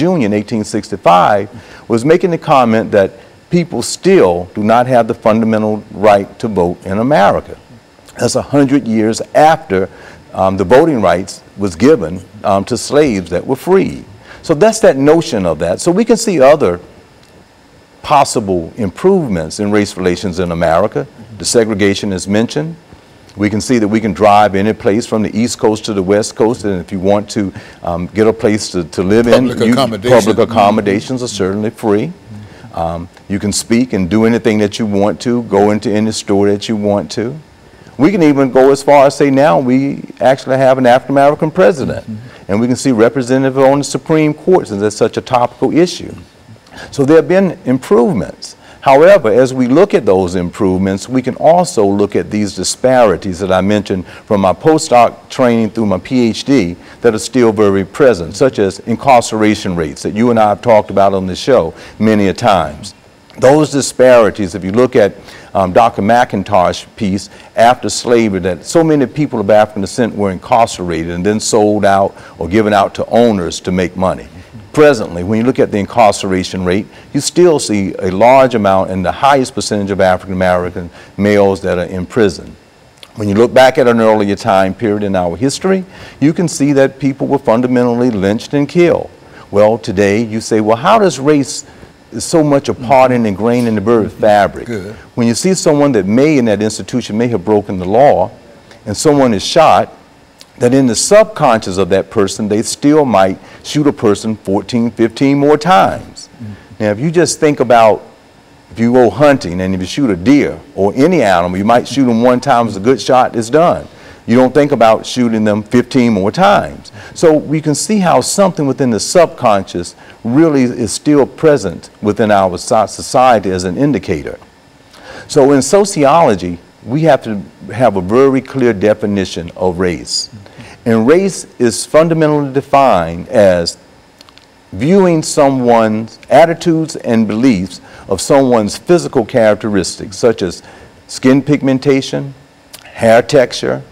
Jr. in 1865 was making the comment that people still do not have the fundamental right to vote in America. That's 100 years after the voting rights was given to slaves that were freed. So that's that notion of that. So we can see other possible improvements in race relations in America. The segregation is mentioned. We can see that we can drive any place from the East Coast to the West Coast, and if you want to get a place to live public accommodations are certainly free. You can speak and do anything that you want to, go into any store that you want to. We can even go as far as say now we actually have an African American president, and we can see representative on the Supreme Court, since that's such a topical issue. So there have been improvements. However, as we look at those improvements, we can also look at these disparities that I mentioned from my postdoc training through my PhD that are still very present, such as incarceration rates that you and I have talked about on the show many a times. Those disparities, if you look at Dr. McIntosh's piece, After Slavery, that so many people of African descent were incarcerated and then sold out or given out to owners to make money. Presently, when you look at the incarceration rate, you still see a large amount and the highest percentage of African American males that are in prison. When you look back at an earlier time period in our history, you can see that people were fundamentally lynched and killed. Well, today you say, well, how does race is so much a part and ingrained in the very fabric? Good. When you see someone that may in that institution may have broken the law and someone is shot, that in the subconscious of that person, they still might shoot a person 14, 15 more times. Now, if you just think about if you go hunting and if you shoot a deer or any animal, you might shoot them one time as a good shot is done. You don't think about shooting them 15 more times. So we can see how something within the subconscious really is still present within our society as an indicator. So in sociology, we have to have a very clear definition of race. And race is fundamentally defined as viewing someone's attitudes and beliefs of someone's physical characteristics, such as skin pigmentation, hair texture,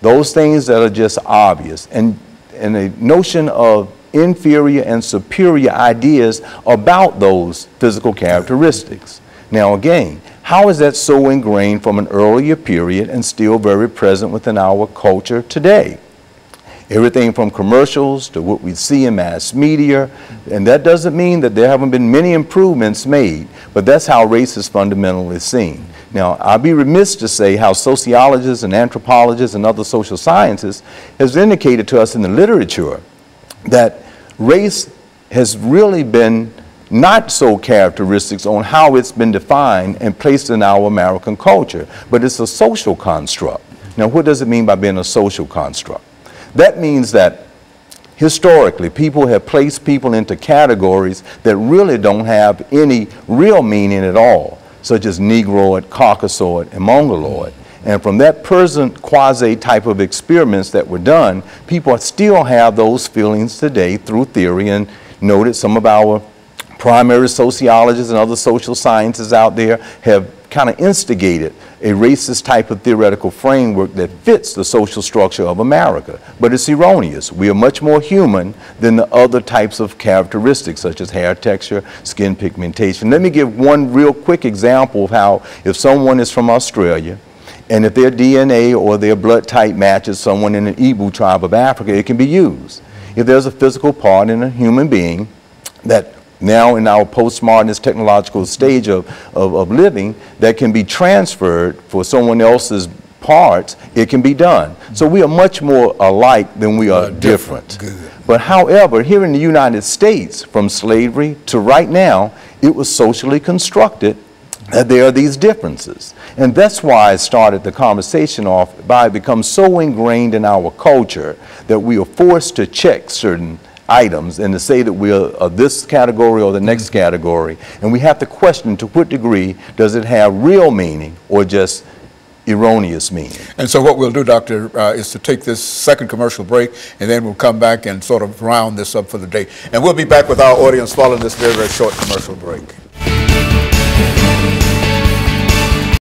those things that are just obvious, and a notion of inferior and superior ideas about those physical characteristics. Now again, how is that so ingrained from an earlier period and still very present within our culture today? Everything from commercials to what we see in mass media, and that doesn't mean that there haven't been many improvements made, but that's how race is fundamentally seen. Now, I'd be remiss to say how sociologists and anthropologists and other social sciences has indicated to us in the literature that race has really been not so characteristics on how it's been defined and placed in our American culture, but it's a social construct. Now, what does it mean by being a social construct? That means that historically, people have placed people into categories that really don't have any real meaning at all, such as Negroid, Caucasoid, and Mongoloid. And from that present quasi type of experiments that were done, people still have those feelings today through theory, and noted some of our primary sociologists and other social sciences out there have kind of instigated a racist type of theoretical framework that fits the social structure of America. But it's erroneous. We are much more human than the other types of characteristics such as hair texture, skin pigmentation. Let me give one real quick example of how if someone is from Australia and if their DNA or their blood type matches someone in an Igbo tribe of Africa, it can be used. If there's a physical part in a human being that now in our postmodernist technological stage of living that can be transferred for someone else's parts, it can be done. So we are much more alike than we are different. But however, here in the United States, from slavery to right now, it was socially constructed that there are these differences. And that's why I started the conversation off by it becomes so ingrained in our culture that we are forced to check certain items and to say that we are of this category or the next category, and we have to question to what degree does it have real meaning or just erroneous meaning. And so what we'll do, Doctor, is to take this second commercial break, and then we'll come back and sort of round this up for the day. And we'll be back with our audience following this very, very short commercial break.